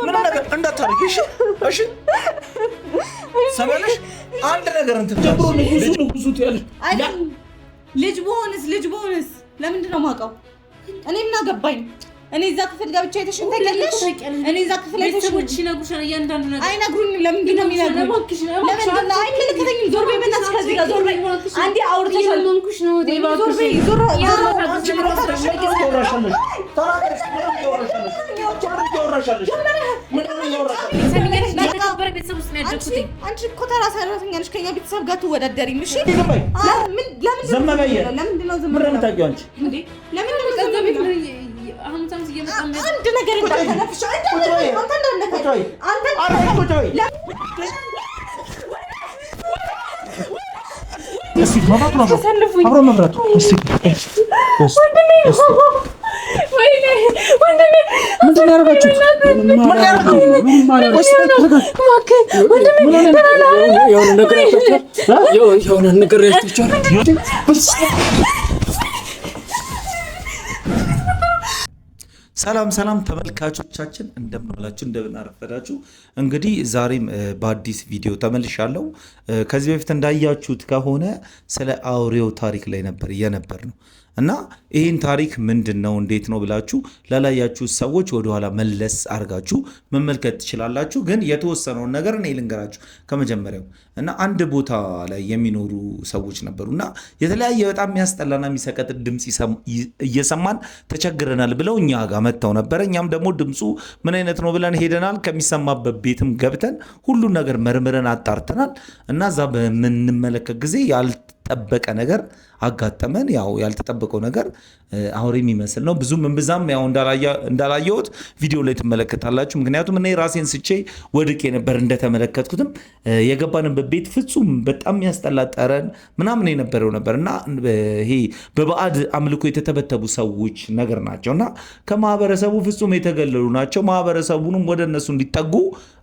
ምን ነገር እንዳታረጊ እሺ ሰማለሽ አንድ ነገር እንትን ጀምሮ ነው ብዙ ትያለሽ ልጅ በሆነስ ለምንድን ነው ማውቀው እኔ ምን አገባኝ እኔ እዛ ክፍል ገብቼ አይተሽኝ ታውቂያለሽ እኔ እዛ ክፍል ቤተሰቦች ይነግሩሻል እያንዳንዱ ነገር አይነግሩኝም ለምንድን ነው የሚነግሩኝ ለምንድን ነው አይመለከተኝም ዞር በይ በእናትሽ ከዚህ ጋር ዞር በይ አንዴ አውርተሻል ለምንኩሽ ነው ዞር በይ ዞር አንቺ እኮ ተራ ሰራተኛ ነሽ ከእኛ ቤተሰብ ጋር ትወዳደሪም እሺ ለምንድን ነው ዝም ብለሽ አንድ ነገር እንዳልተነፍሽ አብሮ መብራቱ ምንድን ነው ያደረጋችሁት? የሆነ ነገር ሰላም ተመልካቾቻችን እንደምን ዋላችሁ እንደምን አረፈዳችሁ። እንግዲህ ዛሬም በአዲስ ቪዲዮ ተመልሻለሁ። ከዚህ በፊት እንዳያችሁት ከሆነ ስለ አውሬው ታሪክ ላይ ነበር ነው እና ይህን ታሪክ ምንድን ነው እንዴት ነው ብላችሁ ላላያችሁ ሰዎች ወደኋላ መለስ አድርጋችሁ መመልከት ትችላላችሁ። ግን የተወሰነውን ነገር እኔ ልንገራችሁ ከመጀመሪያው እና አንድ ቦታ ላይ የሚኖሩ ሰዎች ነበሩ እና የተለያየ በጣም የሚያስጠላና የሚሰቀጥ ድምፅ እየሰማን ተቸግረናል ብለው እኛ ጋር መጥተው ነበር። እኛም ደግሞ ድምፁ ምን አይነት ነው ብለን ሄደናል። ከሚሰማበት ቤትም ገብተን ሁሉን ነገር መርምረን አጣርተናል እና እዛ በምንመለከት ጊዜ ያልተጠበቀ ነገር አጋጠመን። ያው ያልተጠበቀው ነገር አውሬ የሚመስል ነው። ብዙም እንብዛም ያው እንዳላየሁት ቪዲዮ ላይ ትመለከታላችሁ። ምክንያቱም እኔ ራሴን ስቼ ወድቄ ነበር እንደተመለከትኩትም የገባንበት ቤት ፍጹም በጣም ያስጠላ ጠረን ምናምን የነበረው ነበር እና ይሄ በባዕድ አምልኮ የተተበተቡ ሰዎች ነገር ናቸው እና ከማህበረሰቡ ፍጹም የተገለሉ ናቸው። ማህበረሰቡንም ወደ እነሱ እንዲጠጉ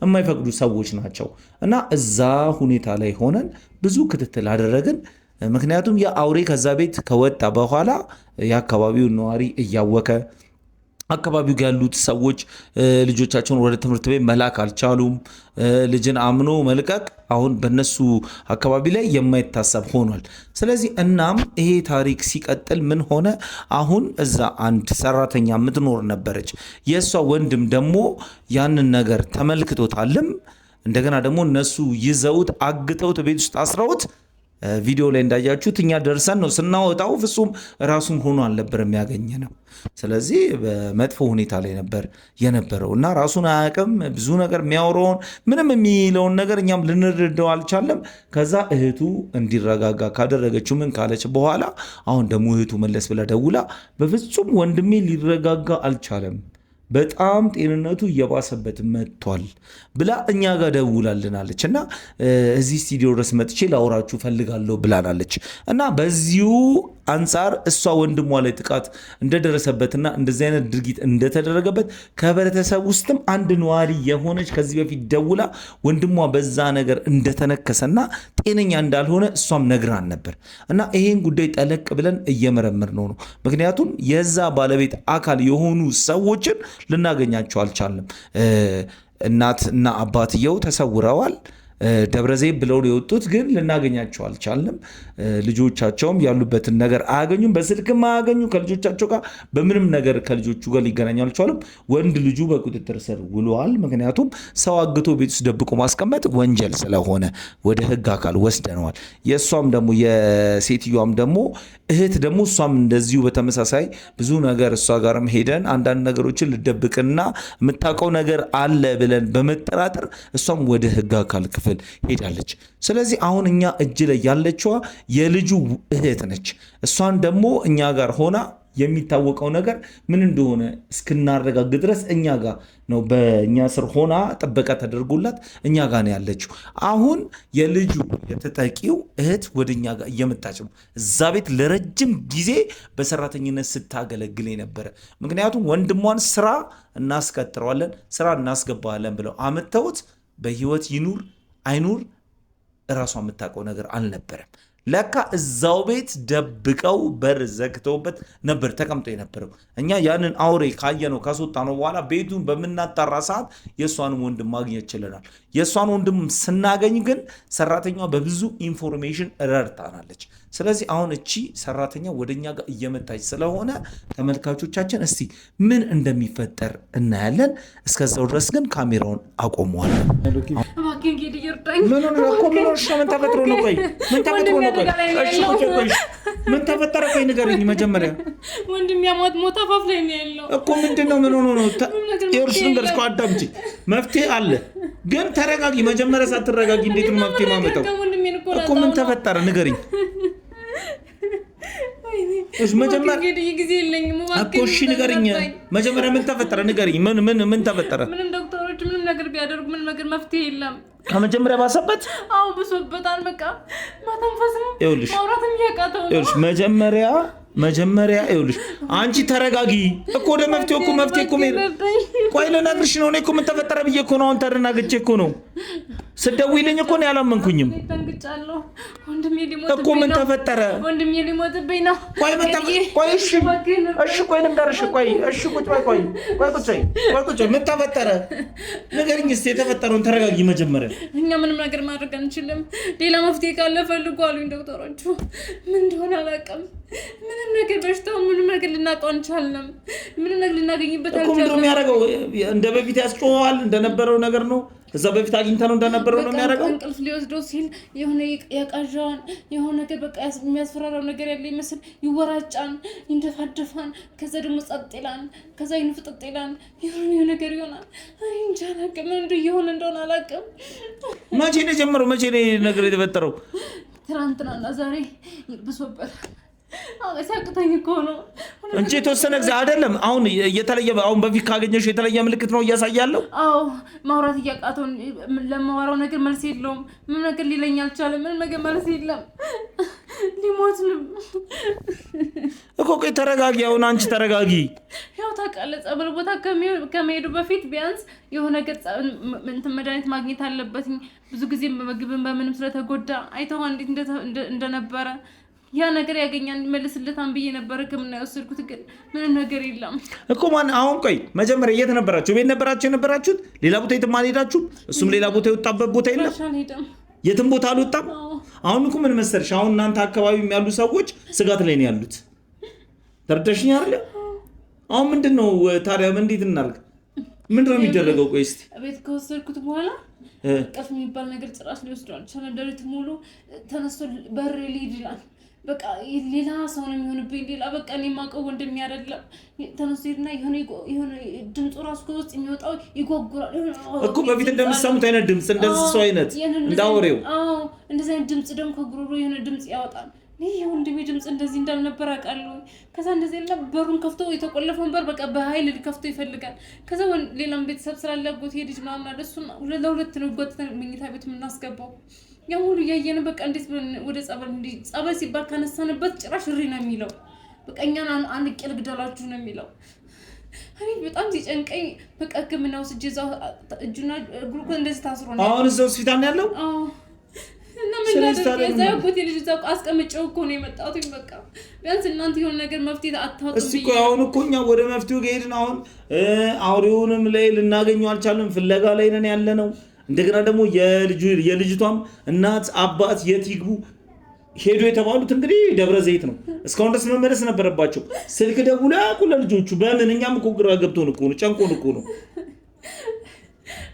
የማይፈቅዱ ሰዎች ናቸው እና እዛ ሁኔታ ላይ ሆነን ብዙ ክትትል አደረግን። ምክንያቱም የአውሬ ከዛ ቤት ከወጣ በኋላ የአካባቢውን ነዋሪ እያወከ አካባቢው ያሉት ሰዎች ልጆቻቸውን ወደ ትምህርት ቤት መላክ አልቻሉም። ልጅን አምኖ መልቀቅ አሁን በነሱ አካባቢ ላይ የማይታሰብ ሆኗል። ስለዚህ እናም ይሄ ታሪክ ሲቀጥል ምን ሆነ? አሁን እዛ አንድ ሰራተኛ የምትኖር ነበረች። የእሷ ወንድም ደግሞ ያንን ነገር ተመልክቶታልም። እንደገና ደግሞ እነሱ ይዘውት አግተውት ቤት ውስጥ አስረውት ቪዲዮ ላይ እንዳያችሁት እኛ ደርሰን ነው ስናወጣው ፍጹም ራሱን ሆኖ አልነበር የሚያገኘ ነው። ስለዚህ በመጥፎ ሁኔታ ላይ ነበር የነበረው እና ራሱን አያውቅም። ብዙ ነገር የሚያወራውን ምንም የሚለውን ነገር እኛም ልንረዳው አልቻለም። ከዛ እህቱ እንዲረጋጋ ካደረገችው ምን ካለች በኋላ አሁን ደግሞ እህቱ መለስ ብላ ደውላ በፍጹም ወንድሜ ሊረጋጋ አልቻለም፣ በጣም ጤንነቱ እየባሰበት መጥቷል ብላ እኛ ጋር ደውላልናለች እና እዚህ ስቱዲዮ ድረስ መጥቼ ላውራችሁ ፈልጋለሁ ብላናለች እና በዚሁ አንጻር እሷ ወንድሟ ላይ ጥቃት እንደደረሰበትና እንደዚህ አይነት ድርጊት እንደተደረገበት ከህብረተሰብ ውስጥም አንድ ነዋሪ የሆነች ከዚህ በፊት ደውላ ወንድሟ በዛ ነገር እንደተነከሰና ጤነኛ እንዳልሆነ እሷም ነግራን ነበር እና ይሄን ጉዳይ ጠለቅ ብለን እየመረመር ነው። ምክንያቱም የዛ ባለቤት አካል የሆኑ ሰዎችን ልናገኛቸው አልቻለም። እናት እና አባትየው ተሰውረዋል። ደብረዘይት ብለው የወጡት ግን ልናገኛቸው አልቻልንም። ልጆቻቸውም ያሉበትን ነገር አያገኙም፣ በስልክም አያገኙ፣ ከልጆቻቸው ጋር በምንም ነገር ከልጆቹ ጋር ሊገናኙ አልቻሉም። ወንድ ልጁ በቁጥጥር ስር ውለዋል። ምክንያቱም ሰው አግቶ ቤት ውስጥ ደብቆ ማስቀመጥ ወንጀል ስለሆነ ወደ ህግ አካል ወስደነዋል። የእሷም ደግሞ የሴትዮዋም ደግሞ እህት ደግሞ እሷም እንደዚሁ በተመሳሳይ ብዙ ነገር እሷ ጋርም ሄደን አንዳንድ ነገሮችን ልደብቅና የምታውቀው ነገር አለ ብለን በመጠራጠር እሷም ወደ ህግ አካል ክፍል ሄዳለች። ስለዚህ አሁን እኛ እጅ ላይ ያለችዋ የልጁ እህት ነች። እሷን ደግሞ እኛ ጋር ሆና የሚታወቀው ነገር ምን እንደሆነ እስክናረጋግጥ ድረስ እኛ ጋር ነው፣ በእኛ ስር ሆና ጥበቃ ተደርጎላት እኛ ጋር ነው ያለችው። አሁን የልጁ የተጠቂው እህት ወደ እኛ ጋር እየመጣች ነው። እዛ ቤት ለረጅም ጊዜ በሰራተኝነት ስታገለግል ነበረ። ምክንያቱም ወንድሟን ስራ እናስቀጥረዋለን፣ ስራ እናስገባለን ብለው አመተውት በህይወት ይኑር አይኑር እራሷ የምታውቀው ነገር አልነበረም። ለካ እዛው ቤት ደብቀው በር ዘግተውበት ነበር ተቀምጦ የነበረው። እኛ ያንን አውሬ ካየነው ካስወጣ ነው በኋላ ቤቱን በምናጣራ ሰዓት የእሷንም ወንድም ማግኘት ችለናል። የእሷን ወንድም ስናገኝ ግን ሰራተኛዋ በብዙ ኢንፎርሜሽን ረድታናለች። ስለዚህ አሁን እቺ ሰራተኛ ወደኛ ጋር እየመጣች ስለሆነ ተመልካቾቻችን እስቲ ምን እንደሚፈጠር እናያለን። እስከዛው ድረስ ግን ካሜራውን አቆመዋለን። ምን ተፈጥሮ ነው? ቆይ ምን ተፈጥሮ ነው? ምን ተፈጠረ? ቆይ ንገረኝ መጀመሪያ። ወንድም ያሞት ሞት አፋፍ ላይ ነው ያለው እኮ። ምንድነው? ምን ሆኖ ነው? ይኸውልሽ ልንገርሽ እኮ አዳምጪ። መፍትሄ አለ ግን ተረጋጊ። መጀመሪያ ሳትረጋጊ እንዴት ነው መፍትሄ ማመጣው? እኮ ምን ተፈጠረ ንገረኝ። እሺ መጀመሪያ ጊዜ የለኝም እኮ እሺ ንገረኝ። መጀመሪያ ምን ተፈጠረ ንገረኝ። ምን ተፈጠረ? ምንም ዶክተሮች ምንም ነገር ቢያደርጉ ምንም ነገር መፍትሄ የለም። ከመጀመሪያ ባሰበት? አዎ ብሶበታል። በቃ ማተንፈስም ማውራትም ያቃተው። ይኸውልሽ መጀመሪያ ይኸውልሽ አንቺ ተረጋጊ እኮ። ወደ መፍትሄው እኮ መፍትሄ እኮ ቆይ ልነግርሽ ነው። እኔ እኮ ምን ተፈጠረ ብዬ እኮ ነው አሁን ተደናግጬ እኮ ነው። ስትደውይልኝ እኮ ነው ያላመንኩኝም እኮ። ምን ተፈጠረ? ወንድሜ ሊሞትብኝ ነው። ቆይ እሺ ቆይ ልንገርሽ። ቆይ እሺ ቁጭ በይ። ምን ተፈጠረ ንገሪኝ እስኪ የተፈጠረውን። ተረጋጊ መጀመሪያ። እኛ ምንም ነገር ማድረግ አንችልም። ሌላ መፍትሄ ካለ ፈልጉ አሉኝ ዶክተሮቹ። ምን እንደሆነ አላውቅም። ምንም ነገር በሽታው ምንም ነገር ልናውቀው አንቻልንም። ምንም ነገር ልናገኝበት አልቻልንም እኮ። ምንድን ነው የሚያደርገው? እንደ በፊት ያስጮሃል እንደነበረው ነገር ነው። እዛ በፊት አግኝተነው እንደነበረው ነው የሚያደርገው። እንቅልፍ ሊወስደው ሲል የሆነ ያቃዣዋን የሆነ ነገር በቃ የሚያስፈራራው ነገር ያለ ይመስል ይወራጫን፣ ይንደፋደፋን፣ ከዛ ደግሞ ጸጥ ይላል፣ ከዛ ይንፍጥጥ ይላል። የሆነ ነገር ይሆናል። እንጃ አላውቅም። ምን እንደሆነ እንደሆነ አላውቅም። መቼ ነው የጀመረው? መቼ ነው ነገር የተፈጠረው? ትናንትናና ዛሬ ብሶበት ሲያቅተኝ እኮ ነው እንጂ የተወሰነ ጊዜ አይደለም። አሁን የተለየ አሁን በፊት ካገኘሽ የተለየ ምልክት ነው እያሳያለሁ። አዎ ማውራት እያቃተው፣ ለማወራው ነገር መልስ የለውም። ምንም ነገር ሊለኝ አልቻለም። ምንም ነገር መልስ የለም። ሊሞት ነው እኮ። ቆይ ተረጋጊ። አሁን አንቺ ተረጋጊ። ያው ታውቃለህ ጸበል ቦታ ከመሄዱ በፊት ቢያንስ የሆነ ነገር መድኃኒት ማግኘት አለበት። ብዙ ጊዜ በምግብን በምንም ስለተጎዳ አይተዋ እንዴት እንደነበረ ያ ነገር ያገኛል መልስለታን ብዬ ነበር ሕክምና የወሰድኩት፣ ግን ምንም ነገር የለም እኮ። ማን አሁን ቆይ መጀመሪያ የት ነበራችሁ? ቤት ነበራችሁ የነበራችሁት? ሌላ ቦታ የትም አልሄዳችሁም? እሱም ሌላ ቦታ የወጣበት ቦታ የለም? የትም ቦታ አልወጣም። አሁን እኮ ምን መሰልሽ፣ አሁን እናንተ አካባቢ ያሉ ሰዎች ስጋት ላይ ነው ያሉት። ተረዳሽኝ አይደል? አሁን ምንድነው ታዲያ እንዴት እናድርግ? ምንድነው የሚደረገው? ቆይ እስቲ ቤት ከወሰድኩት በኋላ ቀፍ የሚባል ነገር ጭራሽ ሊወስደው አልቻለም። ሌሊት ሙሉ ተነስቶ በር ሊሄድ ይላል። በቃ ሌላ ሰው ነው የሚሆንብኝ። ሌላ በቃ እኔ የማውቀው ወንድሜ አይደለም። ተነስቶ ሄድና የሆነ ድምፁ ራሱ ከውስጥ የሚወጣው ይጓጉራል እኮ። በፊት እንደምትሰሙት አይነት ድምፅ እንደዚህ ሰው አይነት እንዳወሬው እንደዚህ አይነት ድምፅ ደግሞ ከጉሮሮ የሆነ ድምፅ ያወጣል። ይህ የወንድሜ ድምፅ እንደዚህ እንዳልነበር አውቃለሁ። ከዛ እንደዚህ ላ በሩን ከፍቶ የተቆለፈውን በር በቃ በኃይል ሊከፍቶ ይፈልጋል። ከዛ ሌላም ቤተሰብ ስላለ አጎቴ ልጅ ምናምን አለ። እሱን ለሁለት ነው ጎትተን መኝታ ቤት የምናስገባው። ያ ሁሉ እያየን በቃ እንዴት ወደ ጸበል ሲባል ካነሳንበት ጭራሽ እሪ ነው የሚለው። በቃ እኛን አንቄ ልግደላችሁ ነው የሚለው። እኔ በጣም ሲጨንቀኝ በቃ ሕክምና ወስጄ እዛው እጁና እግሩ እንደዚህ ታስሮ ነው። አሁን እዛው ሆስፒታል ነው ያለው። እና ምን ላድርግ? እዛ ያጎቴ ልጅ እዛው አስቀምጬው እኮ ነው የመጣሁት። በቃ ቢያንስ እናንተ የሆነ ነገር መፍትሄ አታውጡም። እስቲ እኮ አሁን እኮ እኛ ወደ መፍትሄው ከሄድን አሁን አውሬውንም ላይ ልናገኘው አልቻለም። ፍለጋ ላይ ነን ያለ ነው። እንደገና ደግሞ የልጅቷም እናት አባት የት ይግቡ ሄዱ የተባሉት እንግዲህ ደብረ ዘይት ነው። እስካሁን ድረስ መመለስ ነበረባቸው። ስልክ ደውላ እኮ ለልጆቹ በምን እኛም እኮ ግራ ገብቶን እኮ ነው፣ ጨንቆን እኮ ነው።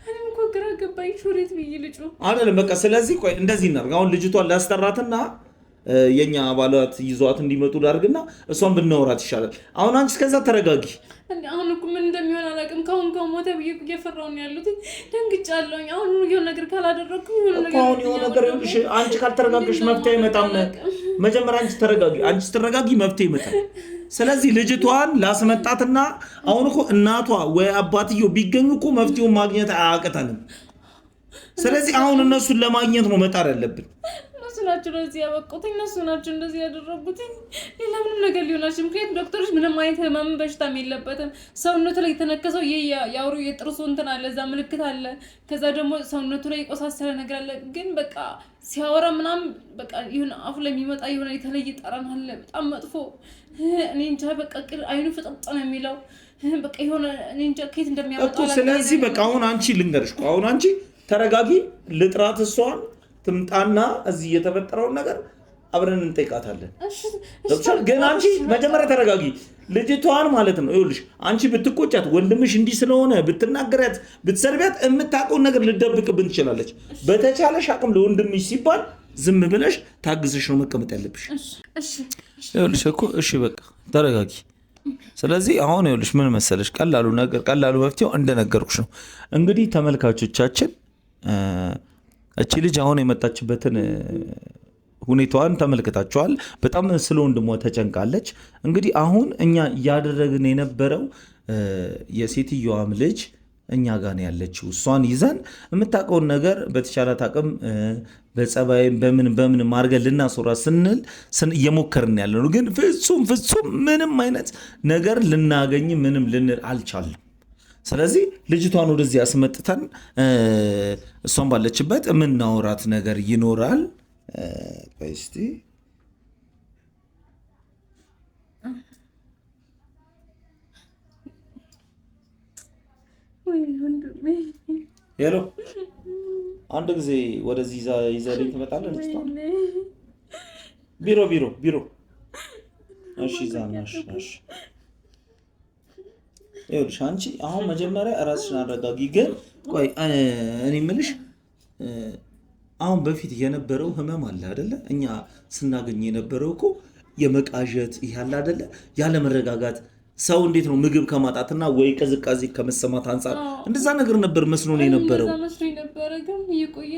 እኔም እኮ ግራ ገባኝ። ሹሬት ብዬ ልጩ አይደለም በቃ። ስለዚህ ቆይ እንደዚህ እናድርግ። አሁን ልጅቷን ላስጠራትና የኛ አባላት ይዟት እንዲመጡ ላድርግና እሷን ብናወራት ይሻላል። አሁን አንቺ እስከዛ ተረጋጊ። አሁን እኮ ምን እንደሚሆን አላውቅም። ካሁን ሞተ ብዬ እየፈራሁ ነው ያሉት። ደንግጫለሁኝ። አሁን የሆነ ነገር ካላደረግኩ አሁን የሆነ ነገር ይኸውልሽ፣ አንቺ ካልተረጋግሽ መፍትሄ አይመጣም። መጀመሪያ አንቺ ተረጋጊ። አንቺ ስትረጋጊ መፍትሄ ይመጣል። ስለዚህ ልጅቷን ላስመጣትና አሁን እኮ እናቷ ወይ አባትየው ቢገኙ እኮ መፍትሄውን ማግኘት አያቅተንም። ስለዚህ አሁን እነሱን ለማግኘት ነው መጣር ያለብን። እነሱ ናቸው ለዚህ ያበቁት፣ እነሱ ናቸው እንደዚህ ያደረጉት። ሌላ ምንም ነገር ሊሆናቸው። ምክንያቱም ዶክተሮች ምንም አይነት ህመም በሽታም የለበትም። ሰውነቱ ላይ የተነከሰው ይሄ የአውሬው የጥርሱ እንትን አለ፣ እዛ ምልክት አለ። ከዛ ደግሞ ሰውነቱ ላይ የቆሳሰለ ነገር አለ። ግን በቃ ሲያወራ ምናምን በቃ ይሁን አፉ ላይ የሚመጣ የሆነ የተለየ ጠረን አለ፣ በጣም መጥፎ። እኔ እንጃ በቃ አይኑ ፍጥጥ ነው የሚለው በቃ የሆነ እኔ እንጃ ከየት እንደሚያመጣው። ስለዚህ በቃ አሁን አንቺ ልንገርሽ፣ አሁን አንቺ ተረጋጊ፣ ልጥራት እሷን ትምጣና እዚህ የተፈጠረውን ነገር አብረን እንጠይቃታለን። ግን አንቺ መጀመሪያ ተረጋጊ። ልጅቷን ማለት ነው ይኸውልሽ፣ አንቺ ብትቆጫት ወንድምሽ እንዲህ ስለሆነ ብትናገሪያት፣ ብትሰርቢያት የምታውቀውን ነገር ልደብቅብን ትችላለች። በተቻለሽ አቅም ለወንድምሽ ሲባል ዝም ብለሽ ታግዘሽ ነው መቀመጥ ያለብሽ። ይኸውልሽ እኮ እሺ በቃ ተረጋጊ። ስለዚህ አሁን ይኸውልሽ ምን መሰለሽ፣ ቀላሉ መፍትሄው እንደነገርኩሽ ነው። እንግዲህ ተመልካቾቻችን እቺ ልጅ አሁን የመጣችበትን ሁኔታዋን ተመልክታችኋል። በጣም ስለ ወንድሟ ተጨንቃለች። እንግዲህ አሁን እኛ እያደረግን የነበረው የሴትዮዋም ልጅ እኛ ጋር ነው ያለችው። እሷን ይዘን የምታውቀውን ነገር በተቻላት አቅም በጸባይም በምን ማርገን ልናስወራ ስንል እየሞከርን ያለ ነው። ግን ፍጹም ምንም አይነት ነገር ልናገኝ ምንም ልንል አልቻልም። ስለዚህ ልጅቷን ወደዚህ ያስመጥተን እሷን ባለችበት የምናወራት ነገር ይኖራል። እስቲ ሄሎ፣ አንድ ጊዜ ወደዚህ ይዘልኝ ትመጣለህ? ልጅቷን ቢሮ እሺ፣ ዛናሽ ይኸውልሽ አንቺ አሁን መጀመሪያ ራስሽን አረጋጊ። ግን ቆይ እኔ የምልሽ አሁን በፊት የነበረው ህመም አለ አይደለ? እኛ ስናገኝ የነበረው እኮ የመቃዠት ይሄ አለ አይደለ? ያለ መረጋጋት ሰው እንዴት ነው ምግብ ከማጣትና ወይ ቅዝቃዜ ከመሰማት አንጻር እንደዛ ነገር ነበር መስሎ ነው የነበረው። እንደዛ መስሎ ነበር። ግን እየቆየ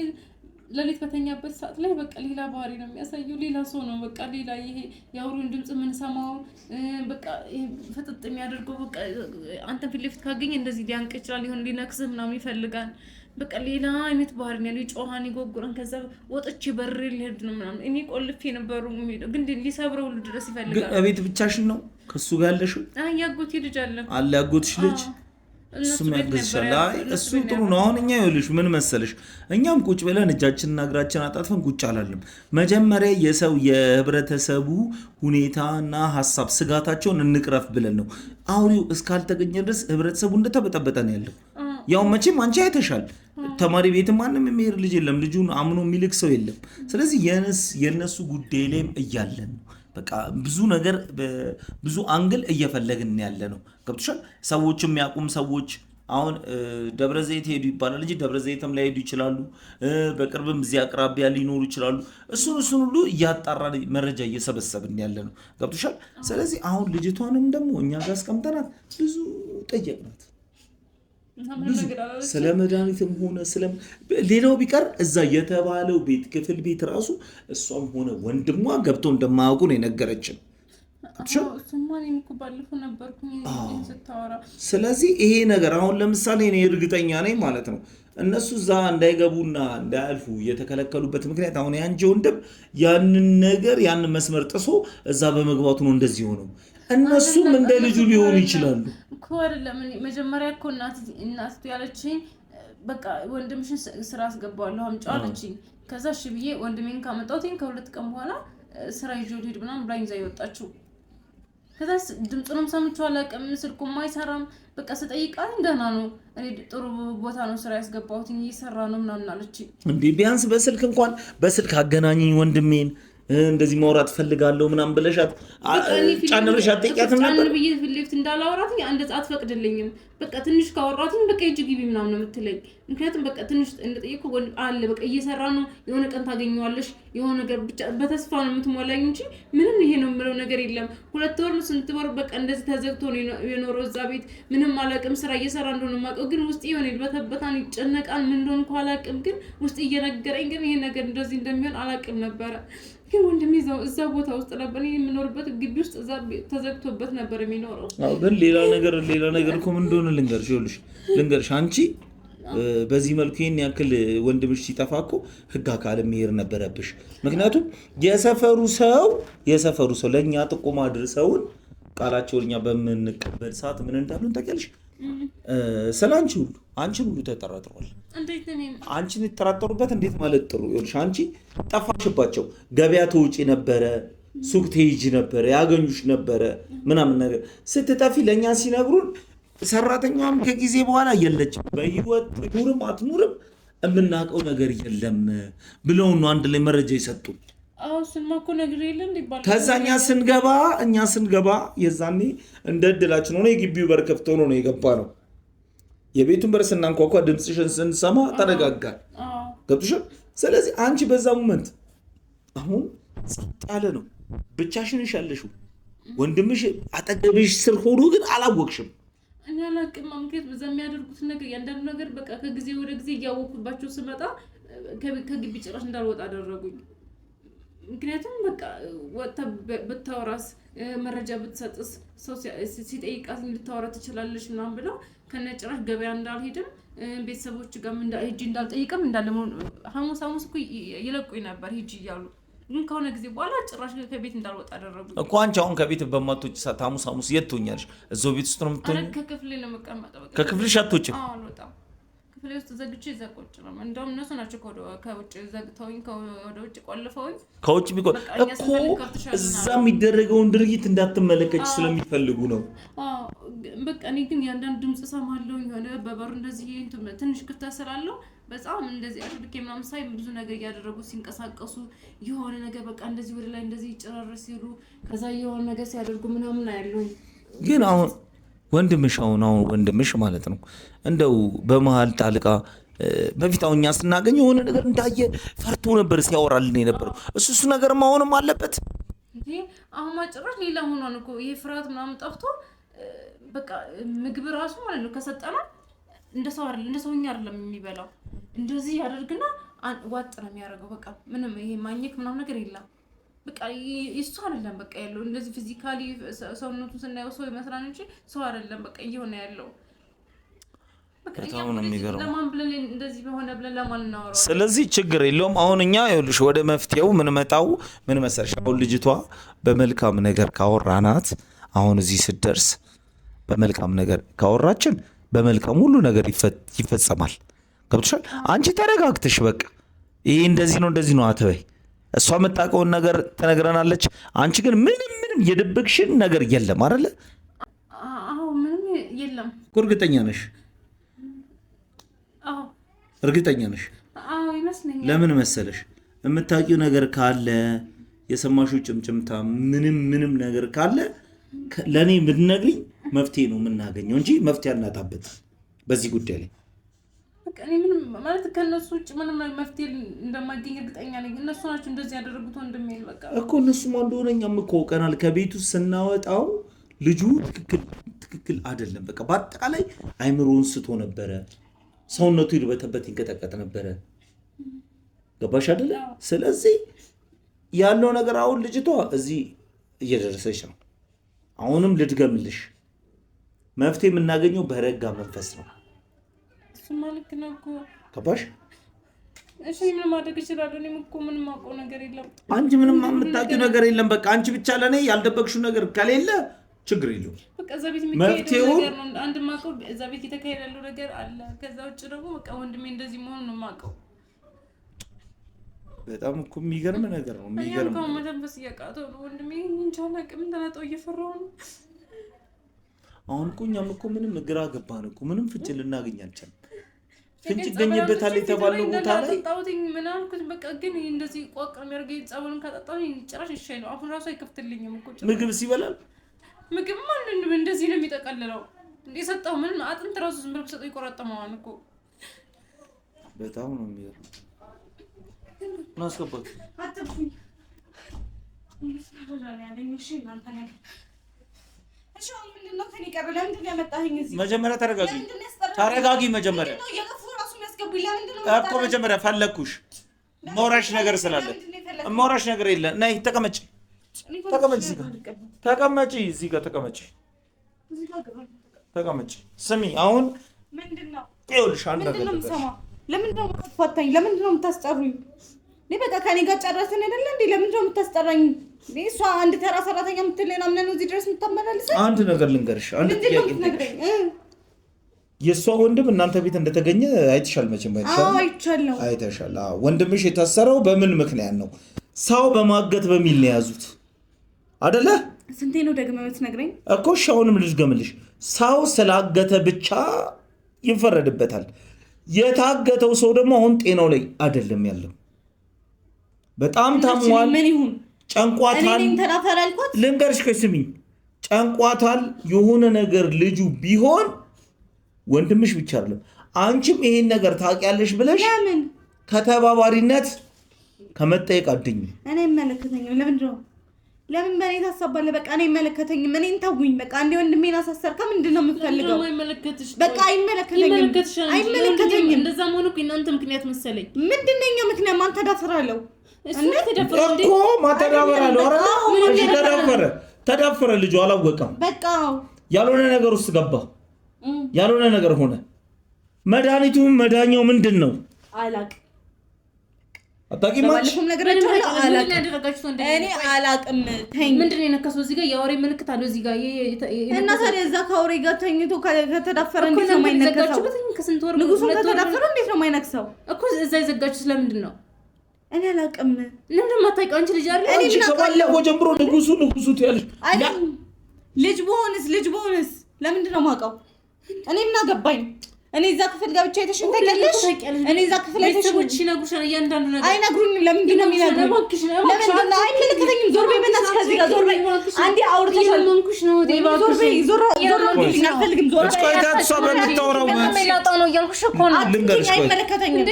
ለሊት በተኛበት ሰዓት ላይ በቃ ሌላ ባህሪ ነው የሚያሳየው። ሌላ ሰው ነው በቃ ሌላ ይሄ የአውሬውን ድምጽ የምንሰማው በቃ ፍጥጥ የሚያደርገው በቃ አንተን ፊት ለፊት ካገኘ እንደዚህ ሊያንቅ ይችላል፣ ይሁን ሊነክስህ ምናምን ይፈልጋል። በቃ ሌላ አይነት ባህሪ ነው ያለው። ጮሃን ይጎጉራን። ከዛ ወጥቼ በር ሊሄድ ነው ምናምን እኔ ቆልፌ ነበሩ ግን ሊሰብረው ሁሉ ድረስ ይፈልጋል። ግን እቤት ብቻሽን ነው ከሱ ጋር ያለሽው? ያጎቴ ልጅ አለ ያጎትሽ ልጅ እሱም ያግዝሻል። እሱ ጥሩ ነው። አሁን እኛ ይኸውልሽ ምን መሰለሽ፣ እኛም ቁጭ ብለን እጃችንና እግራችን አጣጥፈን ቁጭ አላለም። መጀመሪያ የህብረተሰቡ ሁኔታና ሀሳብ ስጋታቸውን እንቅረፍ ብለን ነው። አውሬው እስካልተገኘ ድረስ ህብረተሰቡ እንደተበጠበጠ ነው ያለው። ያው መቼም አንቺ አይተሻል። ተማሪ ቤት ማንም የሚሄድ ልጅ የለም፣ ልጁን አምኖ የሚልክ ሰው የለም። ስለዚህ የነሱ ጉዳይ ላይም እያለን ነው በቃ ብዙ ነገር ብዙ አንግል እየፈለግን ያለ ነው። ገብቶሻል? ሰዎች የሚያውቁም ሰዎች አሁን ደብረ ዘይት ሄዱ ይባላል እንጂ ደብረ ዘይትም ላይ ሄዱ ይችላሉ። በቅርብም እዚህ አቅራቢያ ሊኖሩ ይችላሉ። እሱን ሁሉ እያጣራ መረጃ እየሰበሰብን ያለ ነው። ገብቶሻል? ስለዚህ አሁን ልጅቷንም ደግሞ እኛ ጋር አስቀምጠናት ብዙ ጠየቅናት። ስለ መድኃኒትም ሆነ ሌላው ቢቀር እዛ የተባለው ክፍል ቤት ራሱ እሷም ሆነ ወንድሟ ገብቶ እንደማያውቁ ነው የነገረችን። ስለዚህ ይሄ ነገር አሁን ለምሳሌ እኔ እርግጠኛ ነኝ ማለት ነው እነሱ እዛ እንዳይገቡና እንዳያልፉ የተከለከሉበት ምክንያት አሁን ያንቺ ወንድም ያንን መስመር ጥሶ እዛ በመግባቱ ነው እንደዚህ ሆነው። እነሱም እንደ ልጁ ሊሆኑ ይችላሉ እኮ አይደለም። መጀመሪያ እኮ እናት ያለችኝ በቃ ወንድምሽን ስራ አስገባዋለሁ አምጪው አለችኝ። ከዛ እሺ ብዬ ወንድሜን ካመጣሁኝ ከሁለት ቀን በኋላ ስራ ይዤው ልሄድ ምናምን ብላኝ እዛ ይወጣችው። ከዛ ድምፁንም ሰምቼው አላውቅም፣ ስልኩም አይሰራም። በቃ ስጠይቃት ደህና ነው፣ እኔ ጥሩ ቦታ ነው ስራ ያስገባሁት እየሰራ ነው ምናምን አለችኝ። እንዴ ቢያንስ በስልክ አገናኝኝ ወንድሜን እንደዚህ ማውራት ፈልጋለሁ ምናምን ብለሻት ጫን ብለሽ አትጠይቂያትም ነበር? ጫን ብዬ ፊት ለፊት እንዳላወራት አንድ ሰዓት ፈቅድልኝም። በቃ ትንሽ ካወራትኝ በቃ ሂጂ ግቢ ምናምን ነው የምትለኝ። ምክንያቱም በቃ ትንሽ እንደጠየቅኩ አለ በቃ እየሰራ ነው፣ የሆነ ቀን ታገኘዋለሽ፣ የሆነ ነገር ብቻ በተስፋ ነው የምትሞላኝ እንጂ ምንም ይሄ ነው የምለው ነገር የለም። 2 ወር ስንት ወር በቃ እንደዚህ ተዘግቶ ነው የኖረው እዛ ቤት። ምንም አላውቅም፣ ስራ እየሰራ እንደሆነ የማውቀው ግን ውስጥ የሆነ ይበተበታን ይጨነቃል። ምን እንደሆነ እንኳን አላውቅም፣ ግን ውስጥ እየነገረኝ ግን ይሄ ነገር እንደዚህ እንደሚሆን አላውቅም ነበረ። ግን ወንድሜ እዛ ቦታ ውስጥ ነበር የምኖርበት ግቢ ውስጥ እዛ ተዘግቶበት ነበር የሚኖረው። ግን ሌላ ነገር እኮ ምን እንደሆነ ልንገርሽ አንቺ በዚህ መልኩ ይህን ያክል ወንድምሽ ሲጠፋ እኮ ህግ አካል መሄድ ነበረብሽ። ምክንያቱም የሰፈሩ ሰው ለእኛ ጥቆማ አድርሰውን ቃላቸውን እኛ በምንቀበል ሰዓት ምን እንዳሉን ታውቂያለሽ? ስለ አንቺን ሁሉ ተጠራጥሯል። አንቺን የተጠራጠሩበት እንዴት ማለት ጥሩ ይኸውልሽ፣ አንቺ ጠፋሽባቸው። ገበያ ተውጪ ነበረ፣ ሱቅ ትሄጂ ነበረ፣ ያገኙሽ ነበረ ምናምን ነገር ስትጠፊ ለእኛ ሲነግሩን ሰራተኛዋም ከጊዜ በኋላ የለችም፣ በህይወት ኑርም አትኑርም የምናውቀው ነገር የለም ብለው ነው አንድ ላይ መረጃ ይሰጡን። ከዛ እኛ ስንገባ የዛኔ እንደ እድላችን ሆነ የግቢው በር ከፍቶ ነው የገባ ነው። የቤቱን በር ስናንኳኳ ድምፅሽን ስንሰማ ተረጋጋል። ገብቶሻል? ስለዚህ አንቺ በዛ ሞመንት አሁን ጸጥ ያለ ነው፣ ብቻሽን ያለሽው ወንድምሽ አጠገብሽ ስር ሆኖ ግን አላወቅሽም። እኔ አላውቅም ማለት በዛ የሚያደርጉት ነገር ያንዳንዱ ነገር በቃ ከጊዜ ወደ ጊዜ እያወኩባቸው ስመጣ ከግቢ ጭራሽ እንዳልወጣ አደረጉኝ። ምክንያቱም በቃ ወጣ ብታወራስ መረጃ ብትሰጥስ ሰው ሲጠይቃት ልታወራ ትችላለች ምናምን ብለው ከነጭራሽ ገበያ እንዳልሄድም ቤተሰቦች ጋር ሂጂ እንዳልጠይቅም እንዳለ ሐሙስ እኮ ይለቁኝ ነበር ሂጂ እያሉ ግን ከሆነ ጊዜ በኋላ ጭራሽ ከቤት እንዳልወጣ አደረጉኝ እኮ። አንቺ አሁን ከቤት በማትወጪ ሰዓት ሐሙስ የት ትሆኛለሽ? እዛው ቤት ውስጥ ነው የምትሆኚው? ከክፍሌ ነው የምቀመጠው። በቃ ከክፍልሽ አትወጪም? አዎ አልወጣም። ክፍሌ ውስጥ ዘግቼ እዛ ቁጭ ነው። እንደውም እነሱ ናቸው ከውጭ ዘግተውኝ ወደ ውጭ ቆልፈውኝ ከውጭ ቢቆል እኮ እዛ የሚደረገውን ድርጊት እንዳትመለከች ስለሚፈልጉ ነው። በቃ እኔ ግን ያንዳንድ ድምፅ ሰማለሁ የሆነ በበሩ እንደዚህ ትንሽ ክፍተት ስላለው በጣም እንደዚህ አድርጌ ምናምን ሳይ ብዙ ነገር እያደረጉ ሲንቀሳቀሱ የሆነ ነገር በቃ እንደዚህ ወደ ላይ እንደዚህ ይጨራረስ ሲሉ ከዛ የሆነ ነገር ሲያደርጉ ምናምን አያለሁኝ። ግን አሁን ወንድምሽ ማለት ነው እንደው በመሀል ጣልቃ በፊት አሁን እኛ ስናገኝ የሆነ ነገር እንዳየ ፈርቶ ነበር ሲያወራልን የነበረው። እሱ ነገር አሁንም አለበት እንዴ? አሁን ማጭራሽ ሌላ ሆኗል እኮ ይሄ ፍርሃት ምናምን ጠፍቶ በቃ ምግብ ራሱ ማለት ነው ከሰጠና እንደ ሰውኛ አይደለም የሚበላው። እንደዚህ ያደርግና ዋጥ ነው የሚያደርገው። በቃ ምንም ይሄ ማኘክ ምናምን ነገር የለም። በቃ እሱ አይደለም በቃ ያለው እንደዚህ ፊዚካሊ ሰውነቱን ስናየው ሰው ይመስላል እንጂ ሰው አይደለም በቃ እየሆነ ያለው። በጣም ነው የሚገርመው። ለማን ብለን እንደዚህ በሆነ ብለን ለማን እናወራው? ስለዚህ ችግር የለውም። አሁን እኛ ይኸውልሽ ወደ መፍትሄው ምን መጣው ምን መሰለሽ፣ አሁን ልጅቷ በመልካም ነገር ካወራናት አሁን እዚህ ስትደርስ በመልካም ነገር ካወራችን በመልካም ሁሉ ነገር ይፈጸማል። ገብቶሻል? አንቺ ተረጋግተሽ በቃ ይሄ እንደዚህ ነው አትበይ። እሷ የምታውቀውን ነገር ትነግረናለች። አንቺ ግን ምንም የደበቅሽን ነገር የለም አይደለ? አዎ ምንም የለም። እርግጠኛ ነሽ? አዎ እርግጠኛ ነሽ? አዎ ይመስለኛል። ለምን መሰለሽ የምታውቂው ነገር ካለ የሰማሽው ጭምጭምታ ምንም ነገር ካለ ለእኔ ብትነግሪኝ መፍትሄ ነው የምናገኘው እንጂ መፍትሄ አናጣበት በዚህ ጉዳይ ላይ። እኔ ምንም ማለት ከነሱ ውጭ ምንም መፍትሄ እንደማይገኝ እርግጠኛ ነኝ። እነሱ ናቸው እንደዚህ ያደረጉት ወንድሜ። በቃ እኮ እነሱም እንደሆነ እኛም እኮ አውቀናል። ከቤቱ ስናወጣው ልጁ ትክክል አይደለም። በቃ በአጠቃላይ አይምሮውን ስቶ ነበረ። ሰውነቱ ይርበተበት ይንቀጠቀጥ ነበረ። ገባሽ አይደለ? ስለዚህ ያለው ነገር አሁን ልጅቷ እዚህ እየደረሰች ነው። አሁንም ልድገምልሽ፣ መፍትሄ የምናገኘው በረጋ መንፈስ ነው። እሱማ ልክ ነው እኮ ገባሽ? እሺ ምን ማድረግ እችላለሁ? እኔም እኮ ምንም የማውቀው ነገር የለም። አንቺ ምንም የምታውቂው ነገር የለም። በቃ አንቺ ብቻ ለእኔ ያልደበቅሽው ነገር ከሌለ ችግር የለውም። በቃ እዛ ቤት የሚካሄደው ነገር ነው አንድ የማውቀው። እዛ ቤት የተካሄደ ያለው ነገር አለ። ከዛ ውጭ ደግሞ በቃ ወንድሜ እንደዚህ መሆኑ ነው የማውቀው። በጣም እኮ የሚገርም ነገር ነው። የሚገርም ነው። መተንፈስ እያቃተው ነው ወንድሜ። እንጃ አላውቅም፣ ተናጠው እየፈራሁ ነው። አሁን እኮ እኛም እኮ ምንም ግራ ገባን እኮ ምንም ፍንጭ ልናገኝ አልቻልንም። ፍንጭ ይገኝበታል የተባለው ቦታ ላይ ጣውትኝ ምን አልኩት። በቃ ግን እንደዚህ ቋቅ የሚያደርገኝ ጸበሉን ካጠጣሁ ጭራሽ ይሻይ ነው። አሁን ራሱ አይከፍትልኝም እኮ ምግብ ሲበላል ምግብ ማን እንደዚህ ነው የሚጠቀልለው? እንደ ሰጠው ምን አጥንት ራሱ ዝም ብሎ ሰጠው ይቆረጠመዋል እኮ። በጣም ነው የሚገርም። ናስከባት አጥፉኝ መጀመሪያ ተረጋጊ። መጀመሪያ እኮ መጀመሪያ ፈለግኩሽ ማውራሽ ነገር ስላለ ማውራሽ ነገር የለ። ነይ ተቀመጪ፣ ተቀመጪ፣ እዚህ ጋር ተቀመጪ። ስሚ አሁን ምንድነው? ይኸውልሽ አንድ ነገር ለምንድነው የምትፋታኝ? ለምንድነው የምታስጠሩኝ? በቃ ከኔ ጋር ጨረስን አይደለ እንዴ? ለምንድነው የምታስጠራኝ? እሷ አንድ ተራ ሰራተኛ የምትለኝ አምነህ ነው እዚህ ድረስ የምታመላልሰኝ? አንድ ነገር ልንገርሽ፣ አንድ ጥያቄ የእሷ ወንድም እናንተ ቤት እንደተገኘ አይተሻል መቼም? አይተሻል። ወንድምሽ የታሰረው በምን ምክንያት ነው? ሰው በማገት በሚል ነው የያዙት አይደለ? ስንቴ ነው ደግመህ የምትነግረኝ እኮ? እሺ አሁንም ልድገምልሽ። ሰው ስላገተ ብቻ ይፈረድበታል። የታገተው ሰው ደግሞ አሁን ጤናው ላይ አይደለም ያለው። በጣም ታሟል፣ ጨንቋታል። ልንገርሽ ከስሚኝ፣ ጨንቋታል። የሆነ ነገር ልጁ ቢሆን ወንድምሽ ብቻ አይደለም አንቺም ይሄን ነገር ታውቂያለሽ ብለሽ ከተባባሪነት ከመጠየቅ አድኝ። እኔ አይመለከተኝም። ለምን በእኔ ታሳባለህ? በቃ እኔ አይመለከተኝም። እኔን ተውኝ። በቃ አንዴ ወንድሜን አሳሰርከ ምንድን ነው የምትፈልገው? በቃ አይመለከተኝም። እንደዛ መሆኑ እናንተ ምክንያት መሰለኝ። ምንድን ነው የእኛ ምክንያት? ማን ተዳፈራለሁ እኮ ማተዳፈራለሁ። ተዳፈረ ልጁ አላወቀም። በቃ ያልሆነ ነገር ውስጥ ገባ። ያልሆነ ነገር ሆነ። መድኃኒቱ መዳኛው ምንድን ነው? አላውቅም። አታውቂም? እኔ አላውቅም። ምንድን ነው የነከሰው? እዚህ ጋር የአውሬ ምልክት አለው እዚህ ጋር እና ታዲያ እዛ ከአውሬ ጋር ተኝቶ ከተዳፈረ እንዴት ነው የማይነከሰው? ንጉሱ ከተዳፈረ እንዴት ነው የማይነክሰው? እኮ እዛ የዘጋችሁ ስለምንድን ነው? እኔ አላውቅም። ለምንድን ነው የማታውቂው? አንቺ ልጅ አይደል? እኔ ከባለፈው ጀምሮ ንጉሱ ትያለሽ። ልጅ ብሆንስ ለምንድን ነው የማውቀው? እኔ ምን አገባኝ? እኔ እዛ ክፍል ገብቼ አይተሽኝ ታውቂያለሽ? እኔ እዛ ክፍል አይተሽኝ ይነግሩሻል። እያንዳንዱ ነገር አይነግሩኝም። ለምንድን ነው የሚነግሩኝ? ለምንድን ነው? አይመለከተኝም። ዞር በይ በእናትሽ ከዚህ ጋር ዞር በይ። አንዴ አውርተሻል። ዞር በይ ዞር አልፈልግም። ዞር በይ። እሷ በምታወራው የሚላጣው ነው እያልኩሽ እኮ ነው። አይመለከተኝም።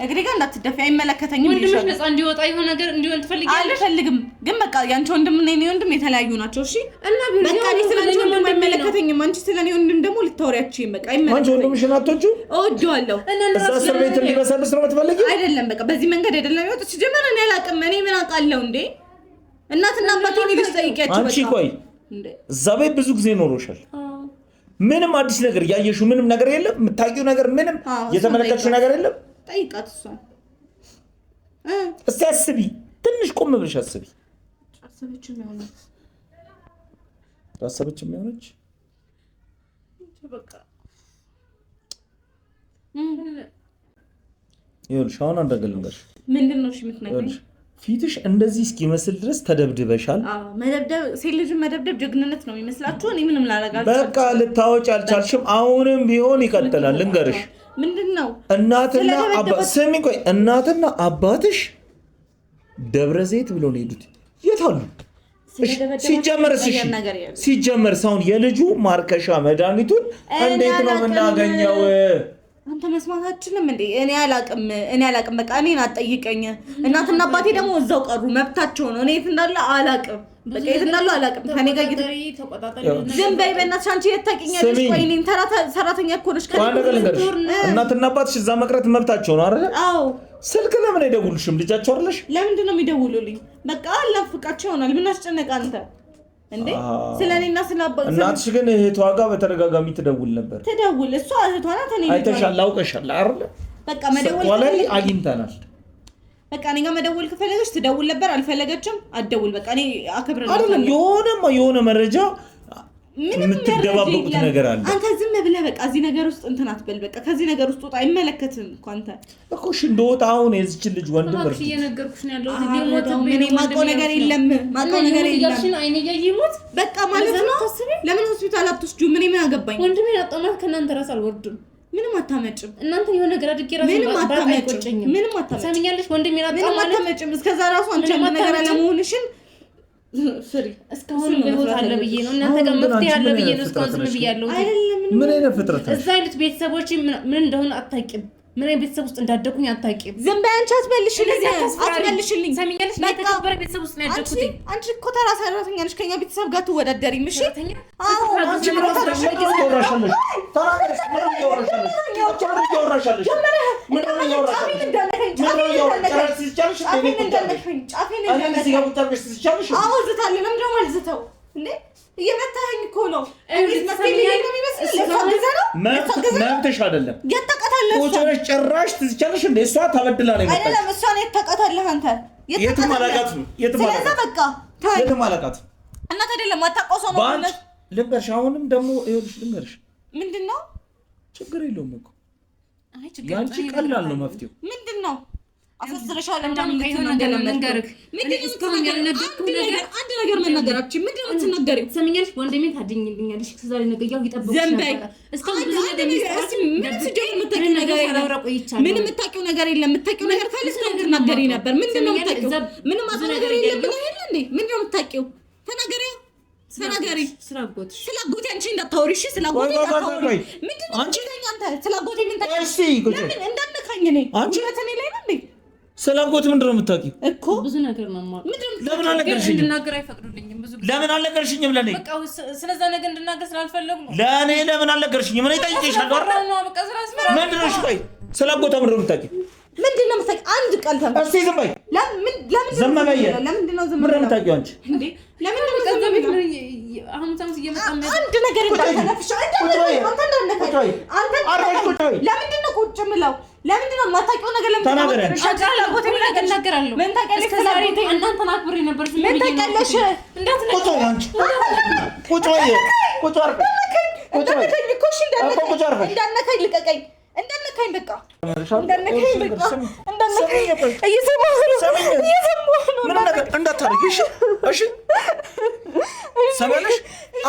እግሬ ጋር እንዳትደፊ። አይመለከተኝም። ወንድምሽ ነፃ እንዲወጣ የሆነ ነገር እንዲሆን ትፈልጊያለሽ? አልፈልግም። ግን በቃ ያንቺ ወንድም እና የኔ ወንድም የተለያዩ ናቸው። እሺ እና በቃ እኔ ስለዚህ ወንድም አይመለከተኝም። አንቺ ስለኔ ወንድም ደግሞ ልታወሪያችኝ በቃ አይመለከተኝም። አንቺ ወንድምሽን አትወጂው? እወደዋለሁ። እዛ እስር ቤት እንዲበሰብስ ነው የምትፈልጊው? አይደለም በቃ በዚህ መንገድ አይደለም ይወጥ ሲጀመር እኔ አላውቅም። እኔ ምን አውቃለሁ እንዴ? እናትና አባቴን ልጅ ጠይቂያቸው። አንቺ ቆይ እዛ ቤት ብዙ ጊዜ ኖሮሻል። ምንም አዲስ ነገር ያየሽው ምንም ነገር የለም? የምታውቂው ነገር ምንም የተመለከትሽው ነገር የለም? ጠይቃት እሷን። እስቲ አስቢ፣ ትንሽ ቆም ብለሽ አስቢ። አሰበችም የሆነች በቃ ይኸውልሽ አሁን አንድ ነገር ልንገርሽ። ምንድን ነው እሺ የምትነግረኝ? ፊትሽ እንደዚህ እስኪመስል ድረስ ተደብድበሻል። መደብደብ ሴት ልጅን መደብደብ ጀግንነት ነው የሚመስላችሁ? እኔ ምንም ላደርጋለሁ። በቃ ልታወጪ አልቻልሽም። አሁንም ቢሆን ይቀጥላል። ልንገርሽ ምንድነው? እናትና አባትሽ ደብረ ዘይት ብለው ነው የሄዱት። የት አሉ? ሲጀመር ሳሁን የልጁ ማርከሻ መድኃኒቱን እንዴት ነው የምናገኘው? አንተ መስማት አትችልም እንዴ? እኔ አላቅም። በቃ እኔን አትጠይቀኝ። እናትና አባቴ ደግሞ እዛው ቀሩ፣ መብታቸው ነው። እኔ የት እንዳለ አላቅም። በቃ የት እንዳለ አላቅም። ከኔ ጋር ዝም በይ በእናትሽ። አንቺ የት ታውቂኛለሽ? ቆይ እኔን ተራ ሰራተኛ እኮ ነሽ። እናትና አባትሽ እዛ መቅረት መብታቸው ነው አይደል? አዎ። ስልክ ለምን አይደውሉሽም? ልጃቸው አይደለሽ? ለምንድን ነው የሚደውሉልኝ? በቃ አላፍቃቸው ይሆናል። ምን አስጨነቀ አንተ እንዴ? ስለኔና ስለአባቴ። እናትሽ ግን እህቷ ጋር በተደጋጋሚ ትደውል ነበር። ትደውል፣ እሷ እህቷ ናት። እኔ አይተሻል፣ አውቀሻል አይደል? በቃ መደወል ላይ አግኝተናል። በቃ እኔ ጋር መደወል ከፈለገች ትደውል ነበር። አልፈለገችም አትደውል። በቃ እኔ አከብራለሁ። አይደለም የሆነ መረጃ የምትደባበቁት ነገር አለ። አንተ ዝም ብለህ በቃ እዚህ ነገር ውስጥ እንትን አትበል። በቃ ከዚህ ነገር ውስጥ ወጣ። አይመለከትም እኮ አንተ እኮ እሺ እንደወጣ አሁን የዚች ልጅ ወንድም እርሱ እየነገርኩሽ ነው ያለው። እኔ ማውቀው ነገር የለም። አይኔ እያየሁት በቃ ማለት ነው። ለምን ሆስፒታል አትወስጂው? ምን አገባኝ? ወንድሜ ያጣማት ከእናንተ ራስ አልወርድም። ምንም አታመጭም። እናንተ የሆነ ነገር አድርጌ ራሱ ምንም አታመጭም። ሰምኛለሽ? ወንድሜ ያጣማት ምንም አታመጭም። እስከዛ ራሱ አንቺ ነገር አለመሆንሽን ፍሪ እስካሁን በህይወት አለ ብዬ ነው። እናንተ ጋር መፍትሄ አለ ብዬ ነው እስካሁን ዝም ብያለሁ። ምን አይነት ፍጥረት እዛ አይነት ቤተሰቦች ምን እንደሆነ አታውቂም። ምን አይነት ቤተሰብ ውስጥ እንዳደኩኝ አታውቂም። ዝም በይ አንቺ አትመልሽልኝ። ሰሚኛለሽ? የተከበረ ቤተሰብ ውስጥ ነው ያደኩት። አንቺ እኮ ተራ ሰራተኛ ነሽ። ከኛ ቤተሰብ ጋር ትወዳደሪም። እሺ አዎ አንቺ ምን ታረሻለሽ? ተራራሽ ምን ያወራሻለሽ? እየመታኸኝ እኮ ነው። መብትሽ አይደለም። ቁጭ ብለሽ ጭራሽ ትዝቻለሽ እንደ እሷ ተበድላ ነው የመጣችው። አይደለም እሷን የተቀጣለህ አንተ የትም አላውቃትም። የትም አላውቃትም። እናት አይደለም አታውቀው ሰው ነው ማለት ልንገርሽ። አሁንም ደግሞ ይኸውልሽ ልንገርሽ። ምንድነው? ችግር የለውም እኮ ያንቺ ቀላል ነው መፍትሄው። ምንድነው? አፈስረሻለሁ አንድ ነገር መናገራችሁ ምንድነው የምትናገሪው? ሰምኛለሽ? ወንድሜ ታድኝልኛለሽ። ከዛሬ ነገ ያው ይጠብቅሽ ነበር። እስካሁን ብዙ ነገር ምን የምታውቂው ነገር የለም። የምታውቂው ነገር ካለ ስትናገሪ ነበር። ምንድነው የምታውቂው? ምንም ነገር የለም ብለህ የለ እንዴ? ምንድነው የምታውቂው? ተናገሪ። ስላጎትሽ አንቺ እንዳታወሪ እሺ። ስላጎቴ እንዳታወሪ። ምንድነው አንቺ አንተ ስላጎቴ ምን ታውቂያለሽ? ለምን እንዳነካኝ ነኝ አንቺ ለተኔ ላይ ነው እንዴ? ስላጎት ምንድነው የምታውቂው? እኮ ብዙ ነገር ነው ማለት ለምን አልነገርሽኝም? እንድናገር አይፈቅዱልኝም። ብዙ ለምን አልነገርሽኝም? ለኔ በቃ ስለዛ ነገር እንድናገር ስላልፈለጉ ነው። ለኔ ለምን አልነገርሽኝም? እኔ ጠይቄሻለሁ አይደል? በቃ ስላስፈራ ምንድነው? እሺ ቆይ ስላጎታ ምንድነው የምታውቂው? ምንድነው የምታውቂው? አንድ ቃል ተንፈስ። እስቲ ዝም በይ። ለምንድነው የምታውቂው አንቺ እንዴ? ለምንድነው ከዛ ቤት አሁን እየመጣ አንድ ነገር እንዳትነፍሽ ለምንድነው ቁጭ የምለው? ለምንድነው የማታውቂው ነገር ለምን ተናገረኝ? አቃላጎት ምን ነገር እናገራለሁ? ምን ታውቂያለሽ? ከዛሬ እናንተን አክብሬ ነበር። ምን ታውቂያለሽ? ቁጭ በይ አንቺ ቁጭ በይ እኮ እሺ። እንዳነካኝ ልቀቀኝ። እንዳነካኝ በቃ እየሰማሁ ነው። ምንም ነገር እንዳታረጊ እሺ። እሺ ሰማለሽ?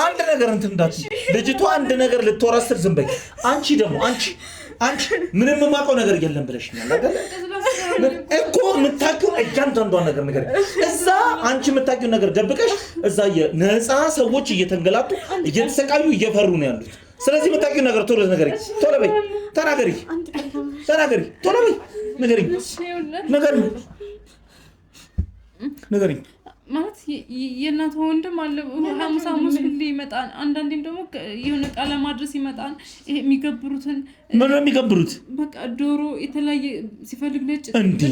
አንድ ነገር እንትን እንዳትዪ። ልጅቷ አንድ ነገር ልትወራስር ዝም በይ። አንቺ ደግሞ አንቺ ምንም የማውቀው ነገር የለም ብለሽኛል አይደል እኮ። የምታውቂው እያንዳንዷን ነገር ነገር እዛ አንቺ የምታውቂው ነገር ደብቀሽ እዛ ነፃ ሰዎች እየተንገላቱ እየተሰቃዩ እየፈሩ ነው ያሉት። ስለዚህ የምታውቂው ነገር ቶሎ ንገሪኝ። ቶሎ በይ ተናገሪ። ቶሎ በይ ንገሪኝ። ማለት የእናቷ ወንድም አለ ሐሙስ ሁሌ ይመጣል። አንዳንዴም ደግሞ የሆነ ቃለ ማድረስ ይመጣል። የሚገብሩትን ምን ነው የሚገብሩት? በቃ ዶሮ የተለያየ ሲፈልግ ነጭ እንዴ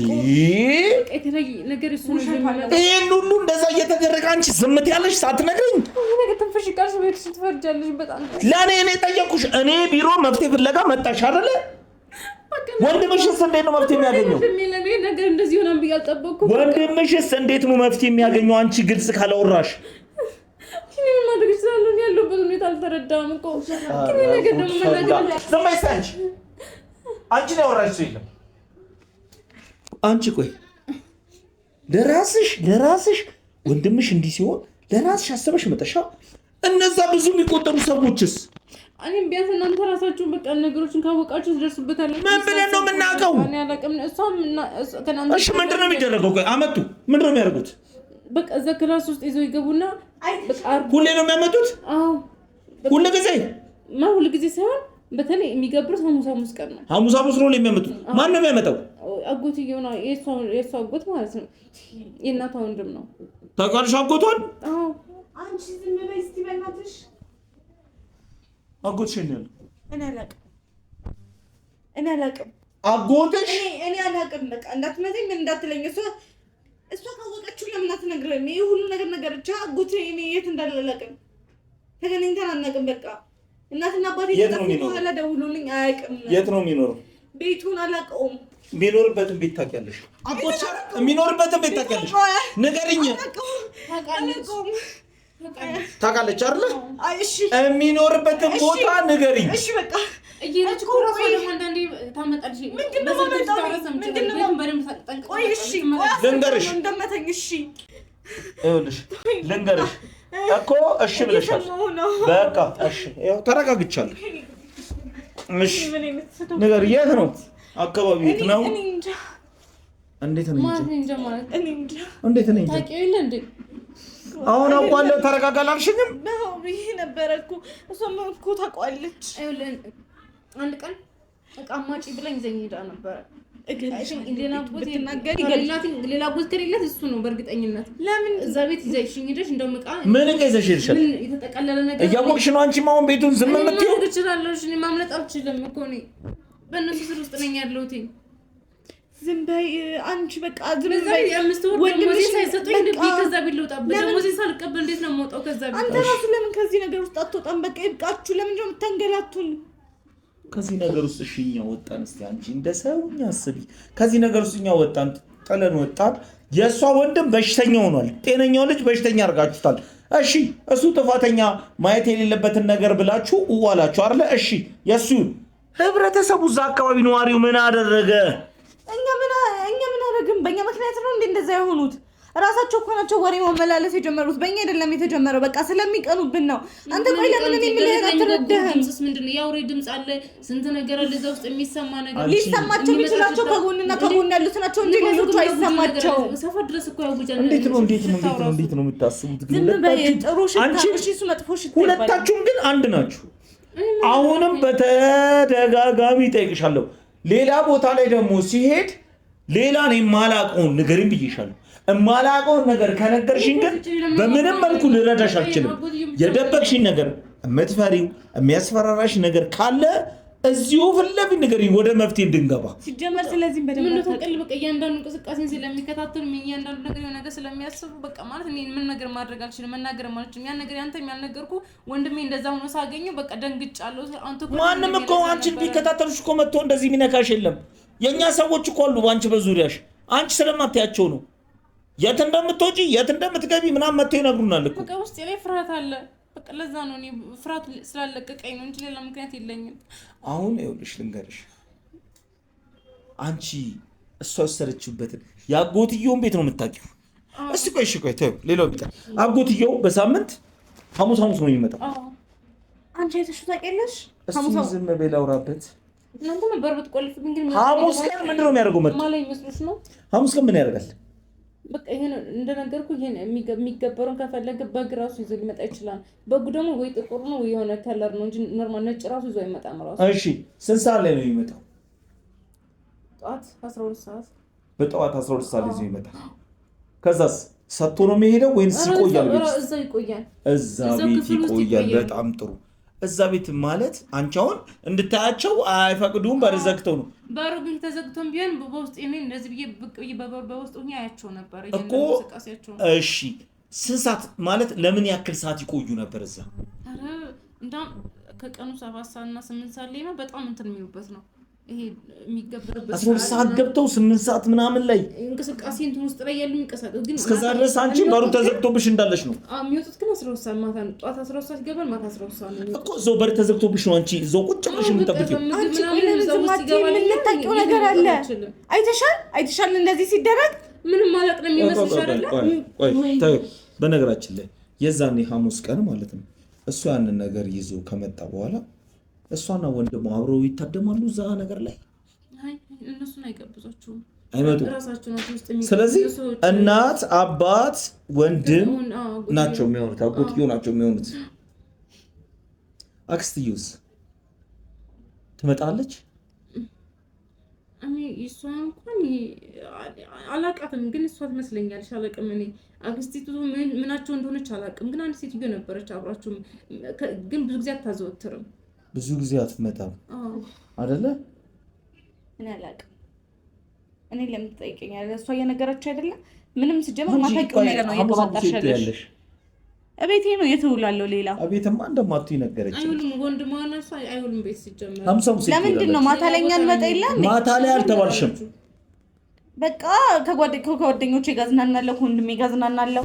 የተለያየ ነገር እሱ ነው የሚመጣው። ይሄን ሁሉ እንደዛ እየተደረገ አንቺ ዝምት ያለሽ ሳትነግሪኝ ነገር ትንፍሽ ቃልሽ ወይስ ትፈርጃለሽ? በጣም ለኔ እኔ ጠየቅኩሽ። እኔ ቢሮ መፍትሄ ፍለጋ መጣሽ አይደለ? ወንድምሽስ እንዴት ነው መፍትሄ የሚያገኘው? ነገር እንደዚህ ሆናን ብዬ አልጠበቅኩም። ወንድምሽስ እንዴት ነው መፍትሄ የሚያገኘው? አንቺ ግልጽ ካላወራሽ ምን ማድረግ ይችላል? ያለበት ሁኔታ አልተረዳም እኮ። ግን ነገር ደግሞ መናገር ዝም በይ አንቺ ነው ያወራሽ የለም። አንቺ ቆይ ለራስሽ ወንድምሽ እንዲህ ሲሆን ለራስሽ አሰበሽ መጠሻ። እነዛ ብዙ የሚቆጠሩ ሰዎችስ እኔም ቢያንስ እናንተ ራሳችሁን በቃ ነገሮችን ካወቃችሁ ትደርሱበታላችሁ። ምን ብለን ነው የምናውቀው? እኔ አላውቅም። እሺ ምንድን ነው የሚደረገው? ቆይ አመጡ ምንድን ነው የሚያደርጉት? በቃ እዛ ክላስ ውስጥ ይዘው ይገቡና በቃ ሁሌ ነው የሚያመጡት? አዎ ሁሉ ጊዜ ሳይሆን በተለይ የሚገብሩት ሐሙስ ቀን ነው። ሐሙስ ነው የሚያመጡት። ማን ነው የሚያመጣው? አጎትየው ነው። የእሷ አጎት ማለት ነው። የእናቷ ወንድም ነው። ታውቃለሽ አጎቷን? አዎ አንቺ ዝም በይ እስቲ በእናትሽ። አጎትሽ ነው ያለው? እኔ አላውቅም። አጎትሽ እኔ አላውቅም። በቃ እንዳትመዘኝ ምን እንዳትለኝ። እሷ ካወቀችው ለምን አትነግረኝ? ይሄ ሁሉ ነገር ብቻ አጎቴ እኔ የት እንዳለ አላውቅም። ተገናኝተን አናውቅም። በቃ እናትና አባቴ በኋላ ደውሎልኝ አያውቅም። የት ነው የሚኖረው? ቤቱን አላውቀውም። የሚኖርበትን ቤት ታውቂያለሽ? አጎትሽ የሚኖርበትን ቤት ታውቂያለሽ? ንገሪኝ። ታውቃለች አይደል? እሺ የሚኖርበትን ቦታ ንገሪኝ። እሺ በቃ እየሄደች ኮራፋ ለማንዳንዴ ታመጣልሽ። ምንድነው ልንገርሽ እንደመተኝ። እሺ ይኸውልሽ ልንገርሽ እኮ እሺ ብለሻል። በቃ እሺ ያው ተረጋግቻለሁ። እሺ ንገር። የት ነው አካባቢው? የት ነው? እንዴት ነው እንዴ? ታውቂው የለ እንዴ? አሁን አውቃለሁ። ተረጋጋል አልሽኝም? ነው ይሄ ነበር እኮ እሷም እኮ ታውቃለች። አንድ ቀን እቃ ማጪ ብላኝ ይዘኝ ሄዳ ነበር። ሌላ ቦታ ከሌላት እሱ ነው በእርግጠኝነት። ለምን እዛ ቤት ይዘሽኝ ሄደሽ? እንደውም እቃ ምን እቃ ይዘሽ ሄድሻል? ምን የተጠቀለለ ነገር እያወቅሽ ነው አንቺ ማውን ቤቱን ዝም የምትይው? ማድረግ እችላለሁ። እኔ ማምለጥ አልችልም እኮ እኔ በእነሱ ስር ውስጥ ነኝ ያለሁት። ዝም በይ አንቺ በቃ ዝም በይ። ወንድምሽ ሳይሰጡኝ ከዛ ቤት ልውጣ። በደሞዜ ሳልቀበል እንዴት ነው የምወጣው ከዛ ቤት? አንተ ራሱ ለምን ከዚህ ነገር ውስጥ አትወጣም። በቃ ይብቃችሁ። ለምን ነው የምትንገላቱን? ከዚህ ነገር ውስጥ እኛ ወጣን። እስቲ አንቺ እንደ ሰውኛ አስቢ። ከዚህ ነገር ውስጥ እኛ ወጣን፣ ጥለን ወጣን። የእሷ ወንድም በሽተኛ ሆኗል። ጤነኛው ልጅ በሽተኛ አድርጋችሁታል። እሺ እሱ ጥፋተኛ ማየት የሌለበትን ነገር ብላችሁ እዋላችሁ አይደለ? እሺ የእሱ ህብረተሰቡ እዛ አካባቢ ነዋሪው ምን አደረገ? እኛ ምን አደረግን? በእኛ ምክንያት ነው እንዴ እንደዛ የሆኑት? ራሳቸው እኮ ናቸው ወሬ ማመላለስ የጀመሩት። በእኛ አይደለም የተጀመረው። በቃ ስለሚቀኑብን ነው። አንተ ቆይ ለምን እኔ ምን ያህል አትረዳህም? ድምፅስ ምንድን ነው? የአውሬ ድምፅ አለ፣ ስንት ነገር አለ እዛ ውስጥ የሚሰማ ነገር። ሊሰማቸው የሚችላቸው ከጎንና ከጎን ያሉት ናቸው እንጂ ሌሎቹ አይሰማቸው። ሰፈር ድረስ እኮ ያውጃል። እንዴት ነው የምታስቡት? ዝም በይ። ጥሩ ሽታ እሺ፣ እሱ መጥፎ ሽታ። ሁለታችሁም ግን አንድ ናችሁ። አሁንም በተደጋጋሚ ጠይቅሻለሁ። ሌላ ቦታ ላይ ደግሞ ሲሄድ ሌላ ነው የማላውቀውን ንገሪኝ ብዬሻለሁ። የማላውቀውን ነገር ከነገርሽኝ ግን በምንም መልኩ ልረዳሽ አልችልም። የደበቅሽኝ ነገር፣ የምትፈሪው የሚያስፈራራሽ ነገር ካለ እዚሁ ፊት ለፊት ንገሪኝ፣ ወደ መፍትሄ እንድንገባ። ሲጀመር ስለዚህ በደንብ ተቀል በቃ እያንዳንዱ እንቅስቃሴን ስለሚከታተሉ እያንዳንዱ ነገር ስለሚያስቡ በቃ ማለት እኔ ምን ነገር ማድረግ አልችልም፣ መናገር አልችልም። ያን ነገር ያንተም ያልነገርኩ ወንድሜ እንደዛ ሆኖ ሳገኘው በቃ ደንግጫለሁ። አንተ ማንም እኮ አንቺን ቢከታተሉሽ እኮ መጥቶ እንደዚህ የሚነካሽ የለም። የእኛ ሰዎች እኮ አሉ በአንቺ በዙሪያሽ። አንቺ ስለማታያቸው ነው። የት እንደምትወጪ የት እንደምትገቢ ምናምን መጥተው ይነግሩናል እኮ። በቃ ውስጤ ላይ ፍርሃት አለ። በቃ ለዛ ነው እኔ ፍርሃት ስላለቀቀኝ ነው እንጂ ሌላ ምክንያት የለኝም። አሁን ይኸውልሽ ልንገርሽ፣ አንቺ እሷ ወሰደችበትን የአጎትየውን ቤት ነው የምታውቂው። እስቲ ቆይ ተይው፣ ሌላው ቢቀር አጎትየው በሳምንት ሐሙስ ነው የሚመጣው። አንቺ አይተሽው ታውቂያለሽ? ሐሙስ ዝም በይ ላውራበት። እናንተ ነበር ብትቆልፍብኝ ግን ሐሙስ ቀን ምንድን ነው የሚያደርገው? ማለት ይመስልሽ ነው? ሐሙስ ቀን ምን ያደርጋል? በቃ ይሄን እንደነገርኩ ይሄን የሚገበረውን ከፈለገ በግ ራሱ ይዞ ሊመጣ ይችላል። በጉ ደግሞ ወይ ጥቁር ነው ወይ የሆነ ከለር ነው እንጂ ኖርማል ነጭ ራሱ ይዞ አይመጣም። ራሱ እሺ፣ ስንት ሰዓት ላይ ነው የሚመጣው? ጠዋት 12 ሰዓት። በጠዋት 12 ሰዓት ይዞ ይመጣል። ከዛስ ሰጥቶ ነው የሚሄደው ወይንስ ይቆያል? እዛው ይቆያል። እዛ ቤት ይቆያል። በጣም ጥሩ። እዛ ቤት ማለት አንቺ አሁን እንድታያቸው አይፈቅዱም። በር ዘግተው ነው። በሩ ግን ተዘግቶም ቢሆን በውስጥ እኔ እንደዚህ ብዬ ብቅ ብዬ በውስጥ ሆኜ አያቸው ነበር እኮ። እሺ ስንት ሰዓት ማለት ለምን ያክል ሰዓት ይቆዩ ነበር እዛ? አረ እንደውም ከቀኑ 7 ሰዓት እና 8 ሰዓት ላይ ነው በጣም እንትን የሚሉበት ነው። ይሄ የሚገበርበት 12 ሰዓት ገብተው 8 ሰዓት ምናምን ላይ እንቅስቃሴ እንትን ውስጥ ላይ ያሉ እንቅስቃሴ ግን እስከዛ ድረስ አንቺ በሩ ተዘግቶብሽ እንዳለሽ ነው። የሚወጡት ግን 12 ሰዓት ማታ ነው። ጠዋት 12 ሰዓት ይገባል፣ ማታ 12 ሰዓት ነው እኮ። እዛው በር ተዘግቶብሽ ነው አንቺ እዛው ቁጭ ብለሽ የምትጠብቂው። አንቺ የምታውቂው ነገር አለ። አይተሻል እንደዚህ ሲደረግ ምንም ማለቅ ነው የሚመስልሽ አይደለ? ቆይ በነገራችን ላይ የዛኔ ሐሙስ ቀን ማለት ነው እሱ ያንን ነገር ይዞ ከመጣ በኋላ እሷና ወንድሙ አብረው ይታደማሉ እዛ ነገር ላይ። አይ እነሱን አይጋብዟቸውም፣ አይመጡም። ራሳቸው ናቸው ውስጥ የሚገቡ። ስለዚህ እናት አባት ወንድም ናቸው የሚሆኑት፣ አጎትዮ ናቸው የሚሆኑት። አክስትዩስ ትመጣለች? እኔ እሷ እንኳን አላውቃትም፣ ግን እሷ ትመስለኛለች። አላውቅም እኔ አክስቲቱ ምናቸው እንደሆነች አላውቅም፣ ግን አንድ ሴትዮ ነበረች አብራቸው፣ ግን ብዙ ጊዜ አታዘወትርም። ብዙ ጊዜ አትመጣም አይደለ? እኔ አላውቅም። እኔ ለምን ትጠይቀኛለህ? እሷ እየነገረች አይደለም ምንም ሲጀመር ማታውቂው ነገር ነው እየተባጣሻለሽ። እቤቴ ነው የተውላለሁ። ሌላ እቤትማ እንደማትይ ነገረች። አይሁንም ወንድሟ ነው እሷ አይሁንም ቤት ሲጀመር። ለምንድን ነው ማታ ላይ እኛ እንመጣ የለም? ማታ ላይ አልተባልሽም? በቃ ከጓደኞቼ ጋር ዝናናለሁ፣ ከወንድሜ ጋር ዝናናለሁ።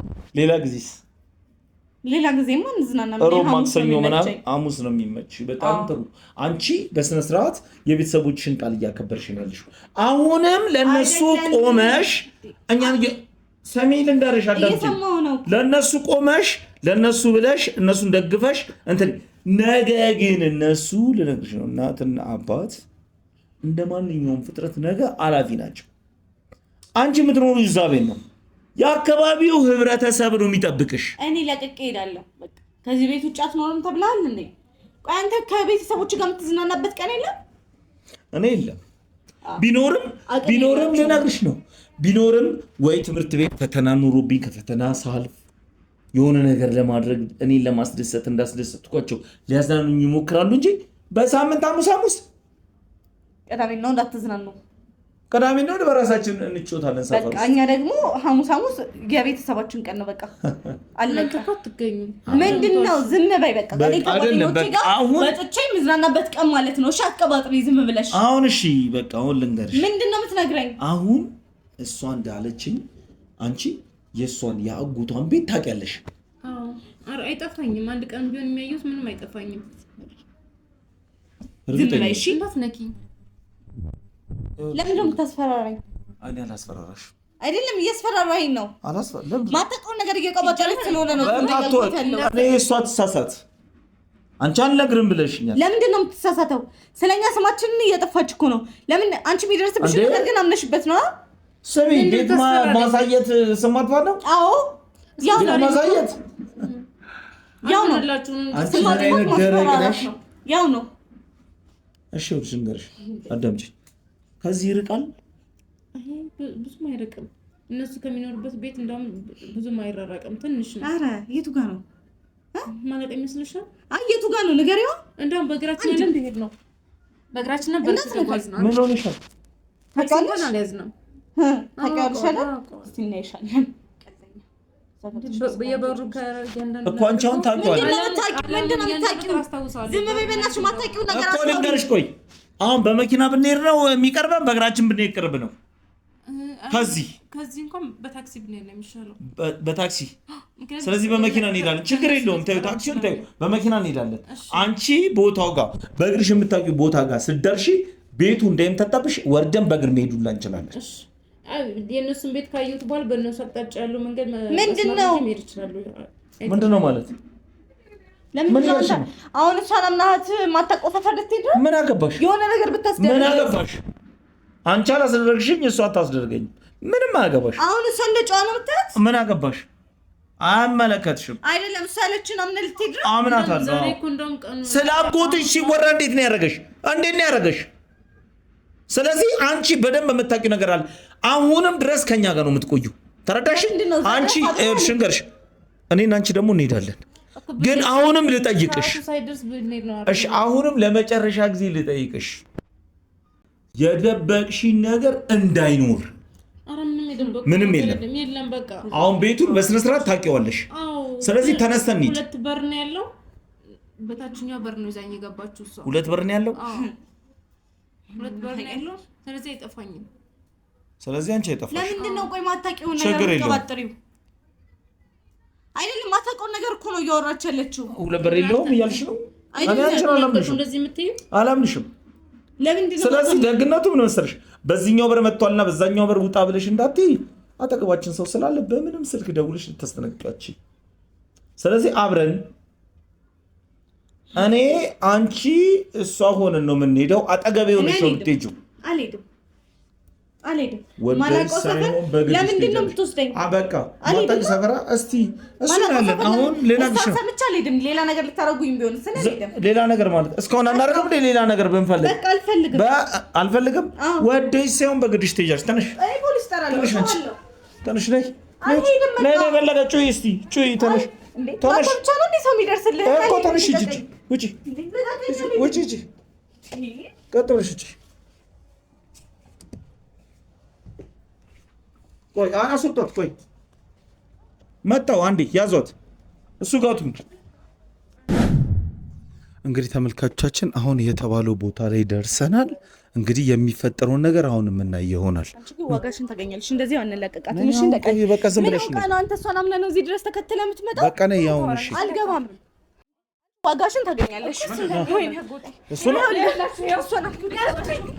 ሌላ ጊዜማ እንዝናናለን። ሮብ ማክሰኞ ምናምን ሐሙስ ነው የሚመች። በጣም ጥሩ። አንቺ በስነ ስርዓት የቤተሰቦችሽን ቃል እያከበርሽ ነው ያለሽው። አሁንም ለነሱ ቆመሽ እኛን ሰሜን ልንገርሽ፣ አዳምጪኝ። ለነሱ ቆመሽ ለነሱ ብለሽ እነሱን ደግፈሽ እንትን ነገ ግን እነሱ ልነግርሽ ነው እናትና አባት እንደ ማንኛውም ፍጥረት ነገ አላፊ ናቸው። አንቺ የምትኖሩ እዛ ቤት ነው። የአካባቢው ህብረተሰብ ነው የሚጠብቅሽ። እኔ ለቅቄ እሄዳለሁ። በቃ ከዚህ ቤት ውጭ አትኖርም ተብለሃል እንዴ? ቆይ አንተ ከቤተሰቦች ጋር የምትዝናናበት ቀን የለም? እኔ የለም። ቢኖርም ልነግርሽ ነው። ቢኖርም ወይ ትምህርት ቤት ፈተና ኑሮብኝ ከፈተና ሳልፍ የሆነ ነገር ለማድረግ እኔን ለማስደሰት እንዳስደሰትኳቸው ሊያዝናኑኝ ይሞክራሉ እንጂ በሳምንት ሐሙስ ቅዳሜ ነው እንዳትዝናኑ። ቅዳሜ ነው በራሳችን እንጮታለን ሰፈር በቃ እኛ ደግሞ ሐሙስ የቤተሰባችን ቀን ነው በቃ አለቀ ምንድነው ዝም በይ በቃ አሁን ወጥቼ ምዝናናበት ቀን ማለት ነው እሺ አቀባጥሪ ዝም ብለሽ አሁን እሺ በቃ አሁን ልንገርሽ ምንድነው የምትነግረኝ አሁን እሷ እንዳለችኝ አንቺ የሷን ያአጉቷን ቤት ታውቂያለሽ አረ አይጠፋኝም አንድ ቀን ቢሆን የሚያዩት ምንም አይጠፋኝም ዝም በይ እሺ እንዳትነኪኝ ለምን ነው የምታስፈራራኝ? እኔ አላስፈራራሽ አይደለም እያስፈራራኝ ነው። አላስፈራራም። ማታውቀው ነገር እየቀባጠረች ስለሆነ ነው። እኔ እሷ ትሳሳት አንቺ አልነግርም ብለሽኛል። ለምንድን ነው የምትሳሳተው? ስለኛ ስማችንን እየጠፋች እኮ ነው። ለምን አንቺ የሚደርስብሽ ነገር ግን አምነሽበት ነው? ስሚ ቤት ማሳየት ስማት ባለው? አዎ ያው ነው ማሳየት ያው ነው። አንቺ አይነት ደረቅ ነሽ። ያው ነው። እሺ ወልሽ እንገርሽ አዳምጪ ከዚህ ይርቃል ብዙም አይርቅም እነሱ ከሚኖርበት ቤት እንደውም ብዙም አይራራቅም ትንሽ ነው አረ የቱ ጋር ነው ማለት አይመስልሽም አይ የቱ ጋር ነው ንገሪው እንደውም በእግራችን ያለን ብሄድ ነው በእግራችን ነበር ተጓዝና ምን ሆነሻል ታውቂያለሽ አልያዝንም ታውቂያለሽ አይደል እስቲ እናይሻለን የበሩ ከያንዳንዱ እኮ አንቺ አሁን ታውቂዋለሽ ምንድነው የምታውቂው ዝም በይ በእናትሽ ማታውቂው ነገር እኮ ልንገርሽ ቆይ አሁን በመኪና ብንሄድ ነው የሚቀርበን በእግራችን ብንሄድ ቅርብ ነው ከዚህ እንኳን በታክሲ ብንሄድ ነው የሚሻለው በታክሲ ስለዚህ በመኪና እንሄዳለን ችግር የለውም ታዩ ታክሲውን ታዩ በመኪና እንሄዳለን አንቺ ቦታው ጋር በእግርሽ የምታውቂው ቦታ ጋር ስትደርሺ ቤቱ እንደምታጣብሽ ወርደን በእግር መሄዱላ እንችላለን እሺ የነሱን ቤት ካዩት በኋላ በእነሱ አቅጣጫ ያለው መንገድ ምንድነው መሄድ ይችላሉ ምንድነው ማለት ለምን አሁን እሷን አምናት ማታውቀው ሰፈር ልትሄድ ነው ምን አገባሽ የሆነ ነገር ብታስደርግ ምን አገባሽ አንቺ አላስደረግሽኝ እሷ አታስደርገኝ ምንም አገባሽ አሁን እሷ እንደ ጨዋ ነው የምትላት ምን አገባሽ አመለከትሽም አይደለም እሷለችን አምነ ልትሄድ ነው አምናታለሁ ስላጎትሽ ሲወራ እንዴት ነው ያደረገሽ ስለዚህ አንቺ በደንብ የምታውቂው ነገር አለ አሁንም ድረስ ከኛ ጋር ነው የምትቆዩ ተረዳሽ አንቺ ሽንገርሽ እኔና አንቺ ደግሞ እንሄዳለን ግን አሁንም ልጠይቅሽ እሺ አሁንም ለመጨረሻ ጊዜ ልጠይቅሽ የደበቅሽ ነገር እንዳይኖር ምንም የለም በቃ አሁን ቤቱን በስነ ስርዓት ታውቂዋለሽ ስለዚህ ተነስተን እንሂድ ሁለት በር ነው ያለው በታችኛው በር ነው ይዛኝ የገባችው እሷ ሁለት በር ነው ያለው ሁለት በር ነው ያለው ስለዚህ አይጠፋኝም ስለዚህ አንቺ አይጠፋሽ ለምንድን ነው ቆይ ማታውቂው ነገር ተቀባጥሪው አይደለም ማታውቀው ነገር እኮ ነው እያወራች ያለችው ሁለት በር የለውም እያልሽ ነው እንደዚህ የምትይው አላምንሽም ለምንድን ነው ስለዚህ ደግነቱ ምን መሰለሽ በዚህኛው በር መጥቷልና በዛኛው በር ውጣ ብለሽ እንዳትይ አጠገባችን ሰው ስላለ በምንም ስልክ ደውልሽ ልታስተነቅቂያች ስለዚህ አብረን እኔ አንቺ እሷ ሆነን ነው የምንሄደው አጠገቤ ሆነሽ ነው የምትሄጂው አልሄድም ማላውቀው ሰፈር ለምንድን ነው የምትወስደኝ በቃ ማታውቂ ሰፈራ እስቲ እሱ ያለን አሁን ሌላ ግሽ ሌላ ነገር ልታረጉኝ ቢሆን ስለሄድም ሌላ ነገር ማለት እስካሁን አናረጋም ሌላ ነገር ብንፈልግ በቃ አልፈልግም ወደሽ ሳይሆን በግድሽ ትሄጃለሽ ተነሽ ፖሊስ ጠራለሁ ተነሽ ነይ በለገ ጩይ እስቲ ጩይ ተነሽ ተነሽ ብቻ ነው እንዴ ሰው የሚደርስልህ እኮ ተነሽ ውጪ ቀጥ ብለሽ ውጪ ቆይ አናስወጣት ቆይ መጣው አንዴ ያዟት እሱ ጋቱ እንግዲህ ተመልካቾቻችን አሁን የተባለው ቦታ ላይ ደርሰናል እንግዲህ የሚፈጠረውን ነገር አሁን የምናየው ይሆናል ዋጋሽን ታገኛለሽ እንደዚህ አንለቀቃትም እሺ እንደቀኝ በቃ ዝም ብለሽ ነው አንተ እሷን አምነህ ነው እዚህ ድረስ ተከትለ የምትመጣው በቃ ነው ያው እሺ አልገባም ዋጋሽን ታገኛለሽ እሱ ነው